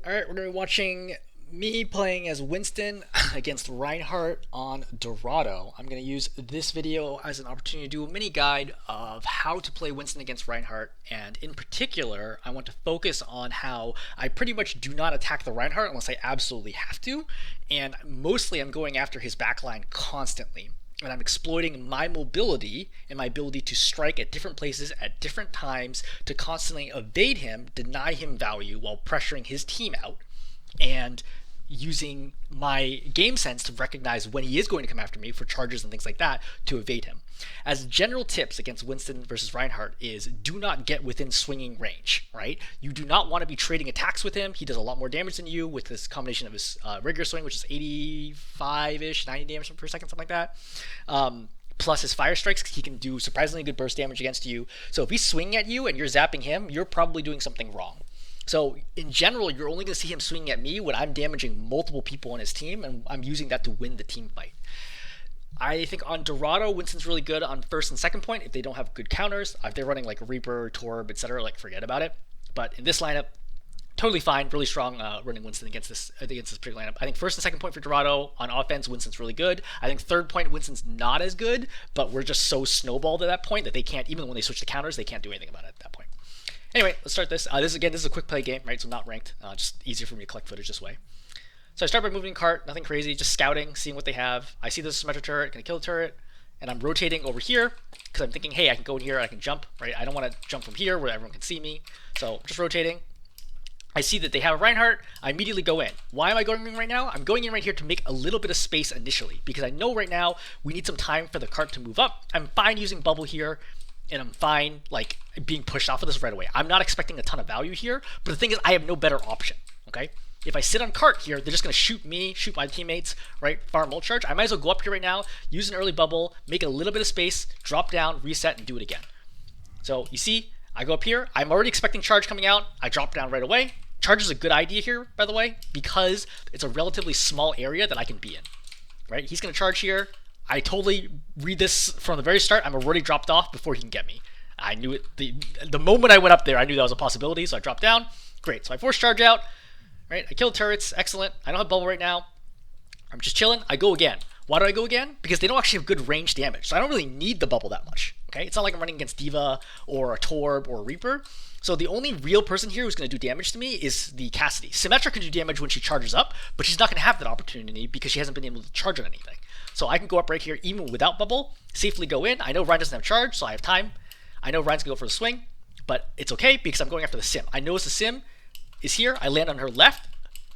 Alright, we're going to be watching me playing as Winston against Reinhardt on Dorado. I'm going to use this video as an opportunity to do a mini guide of how to play Winston against Reinhardt, and in particular, I want to focus on how I pretty much do not attack the Reinhardt unless I absolutely have to, and mostly I'm going after his backline constantly. And I'm exploiting my mobility and my ability to strike at different places at different times to constantly evade him, deny him value while pressuring his team out, and using my game sense to recognize when he is going to come after me for charges and things like that to evade him. As general tips against Winston versus Reinhardt is do not get within swinging range, right? You do not want to be trading attacks with him. He does a lot more damage than you with this combination of his regular swing, which is 85-ish, 90 damage per second, something like that. Plus his fire strikes, he can do surprisingly good burst damage against you. So if he's swinging at you and you're zapping him, you're probably doing something wrong. So in general, you're only going to see him swinging at me when I'm damaging multiple people on his team, and I'm using that to win the team fight. I think on Dorado, Winston's really good on first and second point if they don't have good counters. If they're running like Reaper, Torb, etc., like forget about it. But in this lineup, totally fine, really strong running Winston against this particular lineup. I think first and second point for Dorado on offense, Winston's really good. I think third point, Winston's not as good, but we're just so snowballed at that point that they can't, even when they switch to counters, they can't do anything about it at that point. Anyway, let's start this. This is a quick play game, right? So not ranked. Just easier for me to collect footage this way. So I start by moving cart, nothing crazy, just scouting, seeing what they have. I see this symmetric turret, gonna kill the turret, and I'm rotating over here because I'm thinking, hey, I can go in here, I can jump, right? I don't want to jump from here where everyone can see me. So just rotating. I see that they have a Reinhardt. I immediately go in. Why am I going in right now? I'm going in right here to make a little bit of space initially because I know right now we need some time for the cart to move up. I'm fine using bubble here, and I'm fine like being pushed off of this right away. I'm not expecting a ton of value here, but the thing is I have no better option, okay? If I sit on cart here, they're just going to shoot me, shoot my teammates, right? Farm ult charge. I might as well go up here right now, use an early bubble, make a little bit of space, drop down, reset, and do it again. So you see, I go up here. I'm already expecting charge coming out. I drop down right away. Charge is a good idea here, by the way, because it's a relatively small area that I can be in, right? He's going to charge here. I totally read this from the very start. I'm already dropped off before he can get me. I knew it. The moment I went up there, I knew that was a possibility, so I dropped down. Great. So I force charge out. Right? I killed turrets. Excellent. I don't have bubble right now. I'm just chilling. I go again. Why do I go again? Because they don't actually have good range damage, so I don't really need the bubble that much. Okay? It's not like I'm running against D.Va or a Torb or a Reaper. So the only real person here who's going to do damage to me is the Cassidy. Symmetra can do damage when she charges up, but she's not going to have that opportunity because she hasn't been able to charge on anything. So I can go up right here even without bubble, safely go in. I know Ryan doesn't have charge, so I have time. I know Ryan's going to go for the swing, but it's okay because I'm going after the sim. I notice the sim is here. I land on her left,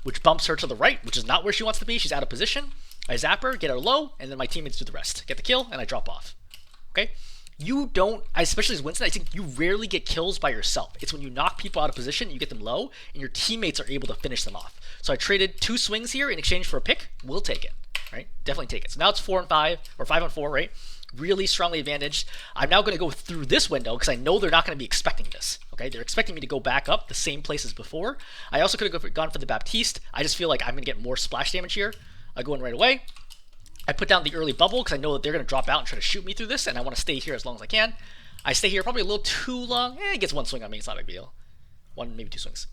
which bumps her to the right, which is not where she wants to be. She's out of position. I zap her, get her low, and then my teammates do the rest. Get the kill, and I drop off. Okay? You don't, especially as Winston, I think you rarely get kills by yourself. It's when you knock people out of position, you get them low, and your teammates are able to finish them off. So I traded 2 swings here in exchange for a pick. We'll take it, right? Definitely take it. So now it's 4 and 5, or 5 on 4, right? Really strongly advantaged. I'm now going to go through this window because I know they're not going to be expecting this. Okay, they're expecting me to go back up the same place as before. I also could have gone for the Baptiste. I just feel like I'm going to get more splash damage here. I go in right away. I put down the early bubble because I know that they're going to drop out and try to shoot me through this, and I want to stay here as long as I can. I stay here probably a little too long. It gets 1 swing on me. It's not a big deal. 1, maybe 2 swings.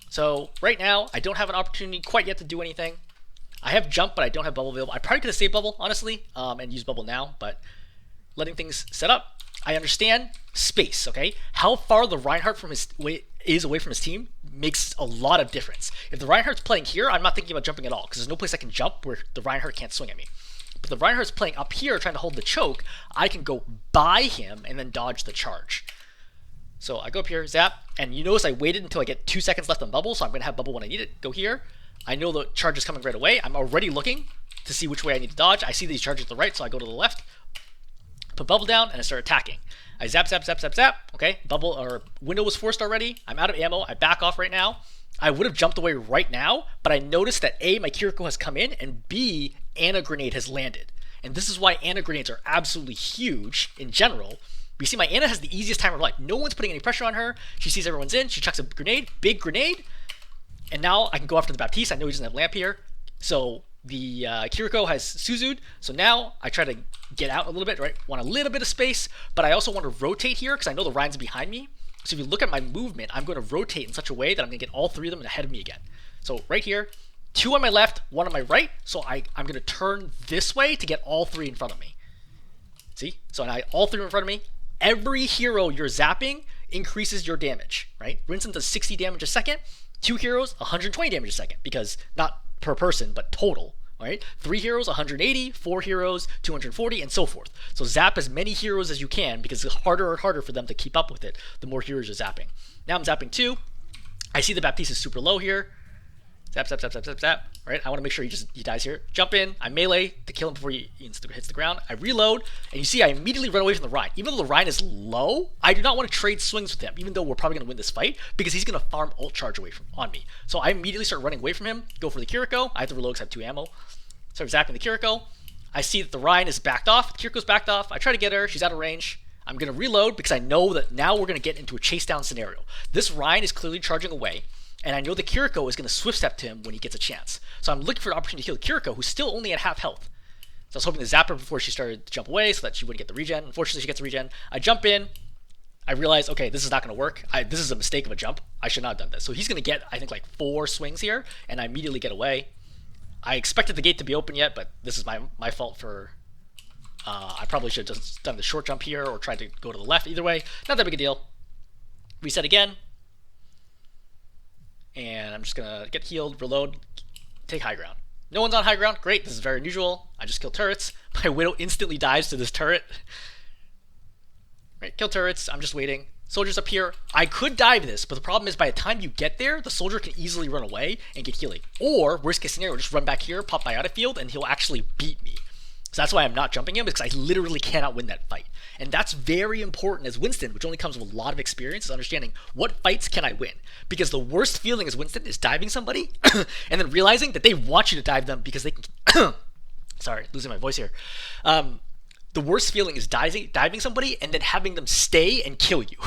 So right now, I don't have an opportunity quite yet to do anything. I have jump, but I don't have bubble available. I probably could have saved bubble, honestly, and used bubble now, but letting things set up. I understand space, okay? How far the Reinhardt is away from his team makes a lot of difference. If the Reinhardt's playing here, I'm not thinking about jumping at all because there's no place I can jump where the Reinhardt can't swing at me. But the Reinhardt's playing up here trying to hold the choke, I can go by him and then dodge the charge. So I go up here, zap, and you notice I waited until I get 2 seconds left on bubble, so I'm going to have bubble when I need it. Go here. I know the charge is coming right away. I'm already looking to see which way I need to dodge. I see these charges to the right, so I go to the left. Put bubble down and I start attacking. I zap, zap, zap, zap, zap. Okay, bubble or window was forced already. I'm out of ammo. I back off right now. I would have jumped away right now, but I noticed that A, my Kiriko has come in, and B, Ana grenade has landed. And this is why Ana grenades are absolutely huge in general. But you see, my Ana has the easiest time of her life. No one's putting any pressure on her. She sees everyone's in. She chucks a grenade, big grenade, and now I can go after the Baptiste. I know he doesn't have lamp here, so the Kiriko has Suzu'd, so now I try to get out a little bit, right? Want a little bit of space, but I also want to rotate here because I know the Ryan's behind me. So if you look at my movement, I'm going to rotate in such a way that I'm going to get all 3 of them ahead of me again. So right here, 2 on my left, 1 on my right. So I'm going to turn this way to get all 3 in front of me. See? So now all 3 in front of me. Every hero you're zapping increases your damage, right? Winston does 60 damage a second. 2 heroes, 120 damage a second, because not per person, but total, right? 3 heroes, 180, 4 heroes, 240, and so forth. So zap as many heroes as you can, because it's harder and harder for them to keep up with it the more heroes you're zapping. Now I'm zapping 2. I see the Baptiste is super low here. Zap, zap, zap, zap, zap, zap. Right? I want to make sure he dies here. Jump in. I melee to kill him before he hits the ground. I reload, and you see I immediately run away from the Rein. Even though the Rein is low, I do not want to trade swings with him, even though we're probably going to win this fight, because he's going to farm ult charge away on me. So I immediately start running away from him, go for the Kiriko. I have to reload because I have 2 ammo. Start zapping the Kiriko. I see that the Rein is backed off. The Kiriko's backed off. I try to get her. She's out of range. I'm going to reload because I know that now we're going to get into a chase down scenario. This Rein is clearly charging away, and I know the Kiriko is going to swift step to him when he gets a chance. So I'm looking for an opportunity to kill the Kiriko, who's still only at half health. So I was hoping to zap her before she started to jump away so that she wouldn't get the regen. Unfortunately, she gets the regen. I jump in. I realize, okay, this is not going to work. This is a mistake of a jump. I should not have done this. So he's going to get, I think, like 4 swings here, and I immediately get away. I expected the gate to be open yet, but this is my fault for... I probably should have just done the short jump here or tried to go to the left. Either way, not that big a deal. Reset again. And I'm just going to get healed, reload, take high ground. No one's on high ground. Great. This is very unusual. I just kill turrets. My Widow instantly dies to this turret. Right, kill turrets. I'm just waiting. Soldiers up here. I could dive this, but the problem is by the time you get there, the soldier can easily run away and get healing. Or, worst case scenario, just run back here, pop my out of field, and he'll actually beat me. So that's why I'm not jumping him, because I literally cannot win that fight. And that's very important as Winston, which only comes with a lot of experience, is understanding what fights can I win. Because the worst feeling as Winston is diving somebody and then realizing that they want you to dive them because they can... Sorry, losing my voice here. The worst feeling is diving somebody and then having them stay and kill you.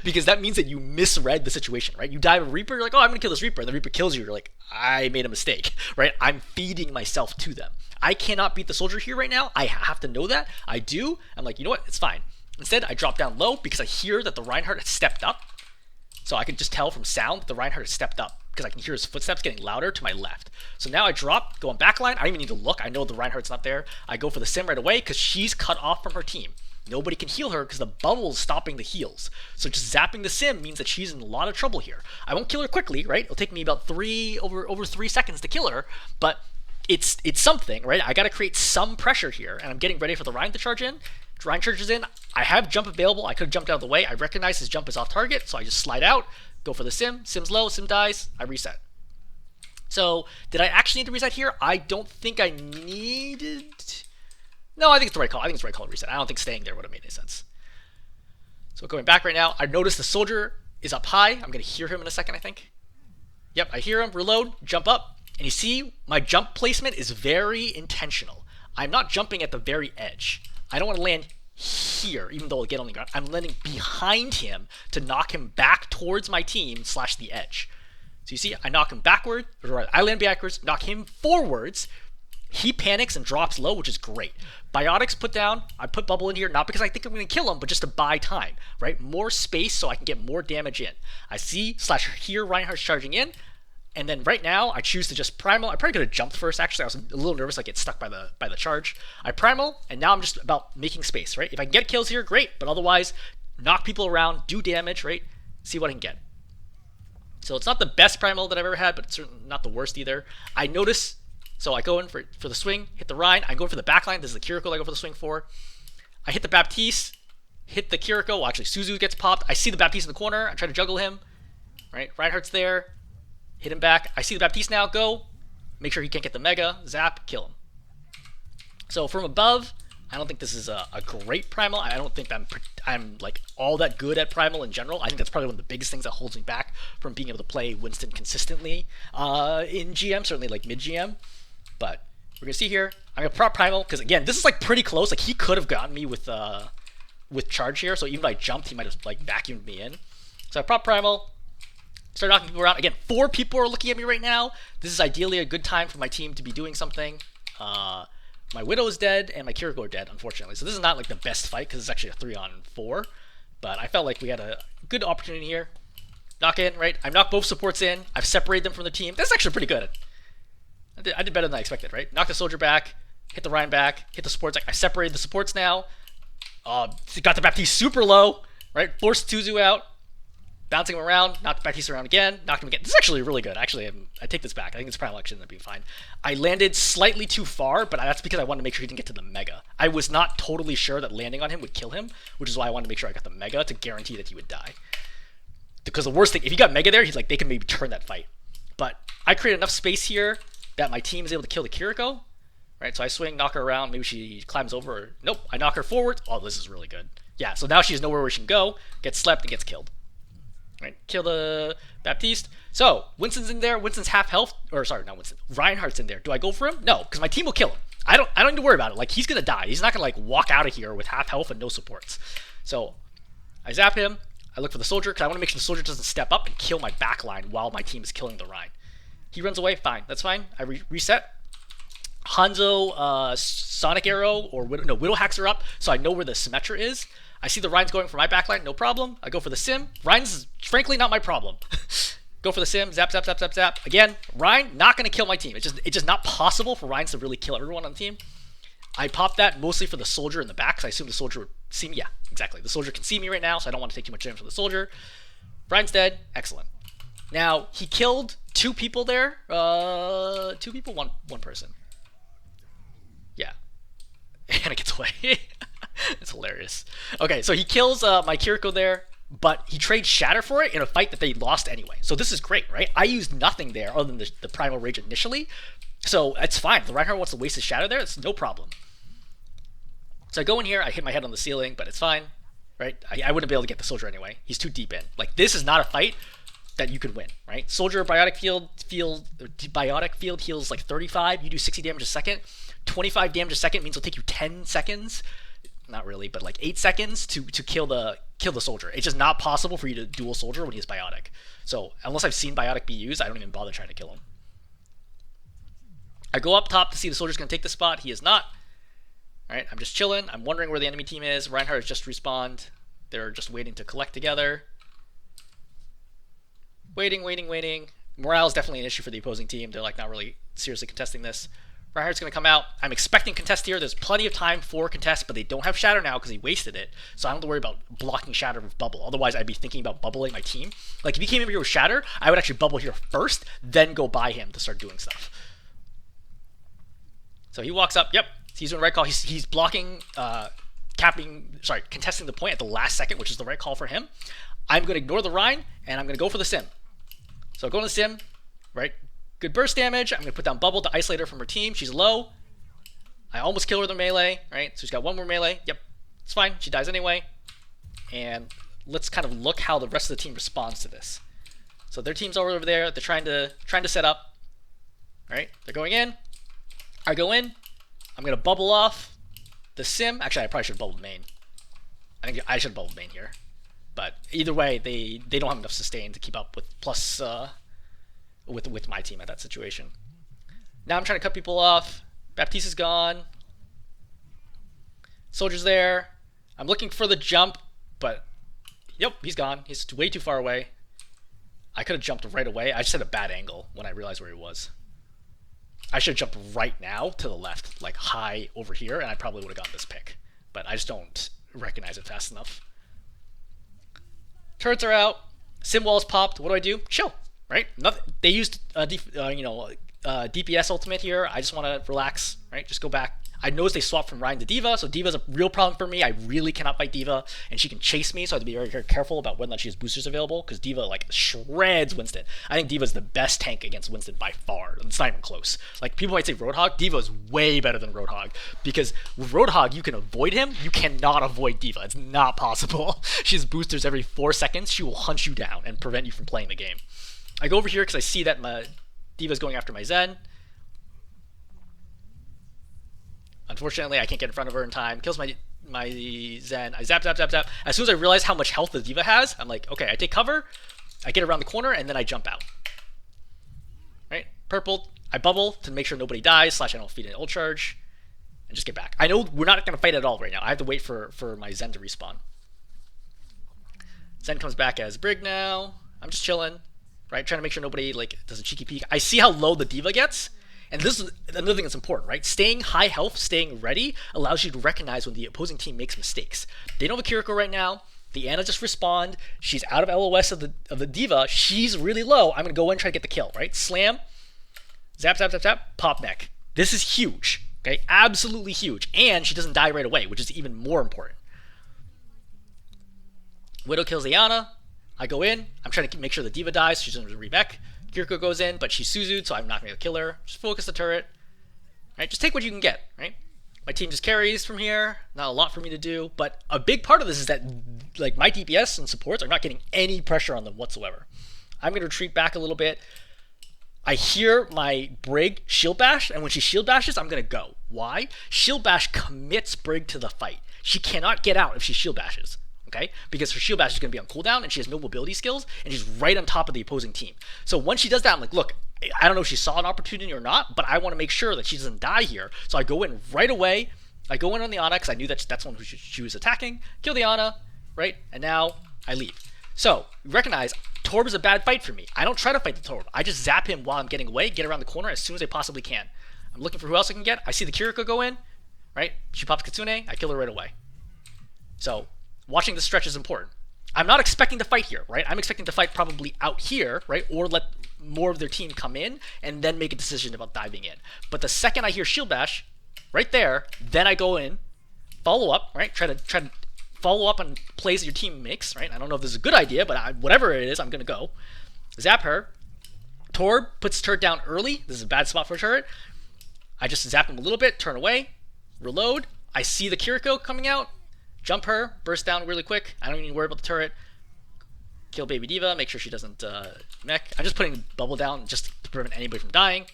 Because that means that you misread the situation, right? You dive a Reaper, you're like, oh, I'm going to kill this Reaper. And the Reaper kills you. You're like, I made a mistake, right? I'm feeding myself to them. I cannot beat the soldier here right now. I have to know that. I do. I'm like, you know what? It's fine. Instead, I drop down low because I hear that the Reinhardt has stepped up. So I can just tell from sound that the Reinhardt has stepped up because I can hear his footsteps getting louder to my left. So now I drop, go on backline. I don't even need to look. I know the Reinhardt's not there. I go for the Sim right away because she's cut off from her team. Nobody can heal her because the bubble's stopping the heals. So just zapping the Sim means that she's in a lot of trouble here. I won't kill her quickly, right? It'll take me about over 3 seconds to kill her, but it's something, right? I got to create some pressure here, and I'm getting ready for the Rein to charge in. Rein charges in. I have jump available. I could have jumped out of the way. I recognize his jump is off target, so I just slide out, go for the Sim. Sim's low, Sim dies, I reset. So did I actually need to reset here? I don't think I needed... No, I think it's the right call. I think it's the right call to reset. I don't think staying there would have made any sense. So going back right now, I notice the soldier is up high. I'm going to hear him in a second, I think. Yep, I hear him. Reload, jump up. And you see, my jump placement is very intentional. I'm not jumping at the very edge. I don't want to land here, even though I'll get on the ground. I'm landing behind him to knock him back towards my team / the edge. So you see, I knock him backward, or I land backwards, knock him forwards. He panics and drops low, which is great. Biotics put down. I put bubble in here, not because I think I'm going to kill him, but just to buy time, right? More space so I can get more damage in. I see / hear Reinhardt's charging in. And then right now, I choose to just primal. I probably could have jumped first, actually. I was a little nervous I get stuck by the charge. I primal, and now I'm just about making space, right? If I can get kills here, great. But otherwise, knock people around, do damage, right? See what I can get. So it's not the best primal that I've ever had, but it's certainly not the worst either. I notice... So I go in for the swing, hit the Rein. I'm going for the backline. This is the Kiriko I go for the swing for. I hit the Baptiste, hit the Kiriko. Well, actually, Suzu gets popped. I see the Baptiste in the corner. I try to juggle him. Right? Reinhardt's there. Hit him back. I see the Baptiste now. Go. Make sure he can't get the Mega. Zap. Kill him. So from above, I don't think this is a great Primal. I don't think I'm like all that good at Primal in general. I think that's probably one of the biggest things that holds me back from being able to play Winston consistently in GM, certainly like mid-GM. But we're going to see here. I'm going to prop Primal, because again, this is like pretty close. Like he could have gotten me with charge here, so even if I jumped, he might have like vacuumed me in. So I prop Primal, start knocking people around. Again, 4 people are looking at me right now. This is ideally a good time for my team to be doing something. My Widow is dead, and my Kiriko are dead, unfortunately. So this is not like the best fight, because it's actually a 3-on-4. But I felt like we had a good opportunity here. Knock in, right? I knock both supports in. I've separated them from the team. That's actually pretty good. I did better than I expected, right? Knock the soldier back, hit the Rein back, hit the supports. I separated the supports now. Got the Baptiste super low, right? Forced Tuzu out. Bouncing him around, knocked Baptiste around again, knocked him again. This is actually really good. Actually, I take this back. I think this Primal Rage ended up being fine. I landed slightly too far, but that's because I wanted to make sure he didn't get to the Mega. I was not totally sure that landing on him would kill him, which is why I wanted to make sure I got the Mega to guarantee that he would die. Because the worst thing, if he got Mega there, he's like, they can maybe turn that fight. But I created enough space here that my team is able to kill the Kiriko. Right, so I swing, knock her around, maybe she climbs over, or nope, I knock her forward. Oh, this is really good. Yeah, so now she has nowhere where she can go, gets slept, and gets killed. Right, kill the Baptiste. So, Winston's in there, Winston's half health, or sorry, not Winston, Reinhardt's in there. Do I go for him? No, because my team will kill him. I don't need to worry about it. Like, he's gonna die. He's not gonna like walk out of here with half health and no supports. So, I zap him, I look for the soldier, because I want to make sure the soldier doesn't step up and kill my backline while my team is killing the Rein. He runs away, fine, that's fine. I reset. Hanzo, Sonic Arrow, or Widow hacks her up, so I know where the Symmetra is. I see the Rein's going for my backline, no problem. I go for the Sim. Rein's is frankly not my problem. Go for the Sim, zap, zap, zap, zap, zap. Again, Rein, not going to kill my team. It's just not possible for Reins to really kill everyone on the team. I popped that mostly for the soldier in the back, because I assume the soldier would see me. Yeah, exactly. The soldier can see me right now, so I don't want to take too much damage from the soldier. Rein's dead. Excellent. Now, he killed 2 people there. 2 people, one person. Yeah. And it gets away. It's hilarious. Okay, so he kills my Kiriko there, but he trades Shatter for it in a fight that they lost anyway. So this is great, right? I used nothing there other than the Primal Rage initially, so it's fine. If the Reinhardt wants to waste his Shatter there, it's no problem. So I go in here, I hit my head on the ceiling, but it's fine, right? I wouldn't be able to get the soldier anyway. He's too deep in. Like, this is not a fight that you could win, right? Soldier Biotic Field heals like 35, you do 60 damage a second. 25 damage a second means it'll take you 10 seconds. Not really, but like 8 seconds to kill the soldier. It's just not possible for you to duel soldier when he's biotic. So unless I've seen biotic be used, I don't even bother trying to kill him. I go up top to see the soldier's going to take the spot. He is not. All right, I'm just chilling. I'm wondering where the enemy team is. Reinhardt has just respawned. They're just waiting to collect together. Waiting. Morale is definitely an issue for the opposing team. They're like not really seriously contesting this. Reinhardt's going to come out. I'm expecting contest here. There's plenty of time for contest, but they don't have Shatter now because he wasted it. So I don't have to worry about blocking Shatter with Bubble. Otherwise, I'd be thinking about bubbling my team. Like, if he came over here with Shatter, I would actually bubble here first, then go by him to start doing stuff. So he walks up. Yep, he's doing the right call. He's blocking, contesting the point at the last second, which is the right call for him. I'm going to ignore the Rein, and I'm going to go for the Sim. So going to the Sim, right? Good burst damage. I'm going to put down Bubble to isolate her from her team. She's low. I almost kill her with the melee, right? So she's got one more melee. Yep, it's fine. She dies anyway. And let's kind of look how the rest of the team responds to this. So their team's over there. They're trying to set up. Right? They're going in. I go in. I'm going to bubble off the Sim. Actually, I probably should have bubbled main. I think I should have bubbled main here. But either way, they don't have enough sustain to keep up with plus with my team at that situation. Now I'm trying to cut people off. Baptiste is gone. Soldier's there. I'm looking for the jump, but yep, he's gone. He's way too far away. I could have jumped right away. I just had a bad angle when I realized where he was. I should have jumped right now to the left, like high over here, and I probably would have gotten this pick. But I just don't recognize it fast enough. Turrets are out. Sim wall's popped. What do? Chill, right? Nothing. They used DPS ultimate here. I just want to relax, right? Just go back. I noticed they swapped from Rein to D.Va, so D.Va's a real problem for me. I really cannot fight D.Va, and she can chase me, so I have to be very, very careful about whether or not she has boosters available, because D.Va, like, shreds Winston. I think D.Va's the best tank against Winston by far. It's not even close. Like, people might say Roadhog. D.Va is way better than Roadhog, because with Roadhog, you can avoid him. You cannot avoid D.Va. It's not possible. She has boosters every 4 seconds. She will hunt you down and prevent you from playing the game. I go over here because I see that my D.Va's going after my Zen. Unfortunately, I can't get in front of her in time. Kills my Zen. I zap, zap, zap, zap. As soon as I realize how much health the D.Va has, I'm like, okay, I take cover, I get around the corner, and then I jump out. Right? Purple, I bubble to make sure nobody dies, / I don't feed an ult charge, and just get back. I know we're not going to fight at all right now. I have to wait for my Zen to respawn. Zen comes back as Brig now. I'm just chilling, right? Trying to make sure nobody like does a cheeky peek. I see how low the diva gets, and this is another thing that's important, right? Staying high health, staying ready allows you to recognize when the opposing team makes mistakes. They don't have a Kiriko right now. The Ana just respawned. She's out of LOS of the diva. She's really low. I'm gonna go in and try to get the kill, right? Slam, zap, zap, zap, zap, pop mech. This is huge, okay? Absolutely huge. And she doesn't die right away, which is even more important. Widow kills the Ana. I go in. I'm trying to make sure the diva dies. So she's going to re-mech. Kiriko goes in, but she's Suzu'd, so I'm not going to kill her. Just focus the turret. Right? Just take what you can get, right? My team just carries from here. Not a lot for me to do, but a big part of this is that like my DPS and supports are not getting any pressure on them whatsoever. I'm going to retreat back a little bit. I hear my Brig shield bash, and when she shield bashes, I'm going to go. Why? Shield bash commits Brig to the fight. She cannot get out if she shield bashes. Okay, because her shield bash is going to be on cooldown, and she has no mobility skills, and she's right on top of the opposing team. So once she does that, I'm like, look, I don't know if she saw an opportunity or not, but I want to make sure that she doesn't die here. So I go in right away. I go in on the Ana because I knew that that's one who she was attacking. Kill the Ana, right? And now I leave. So recognize Torb is a bad fight for me. I don't try to fight the Torb. I just zap him while I'm getting away, get around the corner as soon as I possibly can. I'm looking for who else I can get. I see the Kiriko go in, right? She pops Kitsune. I kill her right away. So watching the stretch is important. I'm not expecting to fight here, right? I'm expecting to fight probably out here, right? Or let more of their team come in and then make a decision about diving in. But the second I hear shield bash, right there, then I go in, follow up, right? Try to follow up on plays that your team makes, right? I don't know if this is a good idea, but whatever it is, I'm gonna go. Zap her. Torb puts turret down early. This is a bad spot for a turret. I just zap him a little bit, turn away, reload. I see the Kiriko coming out. Jump her, burst down really quick. I don't even worry about the turret. Kill baby diva, make sure she doesn't mech. I'm just putting bubble down just to prevent anybody from dying.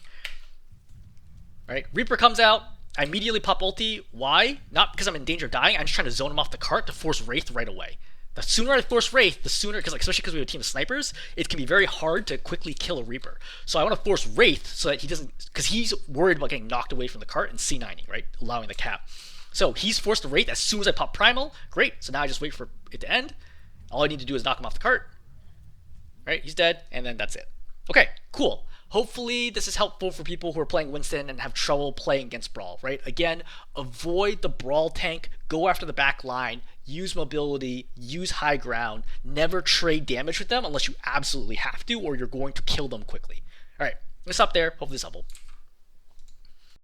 Right, Reaper comes out. I immediately pop ulti. Why? Not because I'm in danger of dying. I'm just trying to zone him off the cart to force Wraith right away. The sooner I force Wraith, the sooner, especially because we have a team of snipers, it can be very hard to quickly kill a Reaper. So I want to force Wraith so that he doesn't, because he's worried about getting knocked away from the cart and C9ing, right? Allowing the cap. So he's forced to Wraith as soon as I pop Primal. Great. So now I just wait for it to end. All I need to do is knock him off the cart. Right? He's dead. And then that's it. Okay, cool. Hopefully this is helpful for people who are playing Winston and have trouble playing against Brawl, right? Again, avoid the Brawl tank. Go after the back line. Use mobility. Use high ground. Never trade damage with them unless you absolutely have to or you're going to kill them quickly. All right, I'm going to stop there. Hopefully this is helpful.